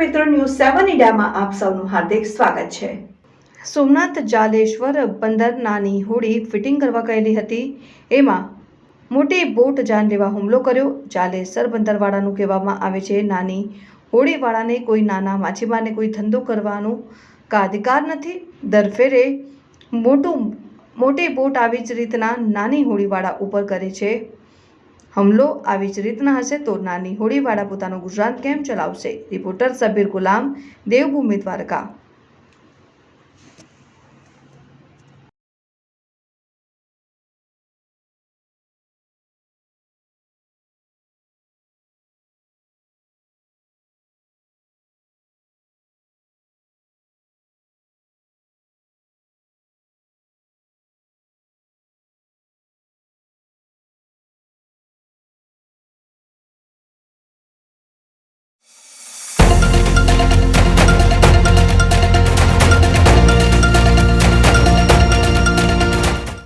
મિત્રો, ન્યૂઝ 7 ઇન્ડિયામાં આપ સૌનું હાર્દિક સ્વાગત છે। સોમનાથ જાલેશ્વર બંદર નાની હોડી ફિટિંગ કરવા ગયેલી હતી, એમાં મોટી બોટ જાનલેવા હુમલો કર્યો। જાલેશ્વર બંદરવાળાનું કહેવામાં આવે છે, નાની હોડીવાળાને કોઈ નાના માછીમારને કોઈ ધંધો કરવાનો અધિકાર નથી। દર ફેરે મોટી બોટ આવી જ રીતના નાની હોડીવાળા ઉપર કરે છે હુમલો। આવી જ રીતના હશે તો નાની હોડીવાળા પોતાનું ગુજરાન કેમ ચલાવશે? રિપોર્ટર સબીર ગુલામ, દેવભૂમિ, દ્વારકા।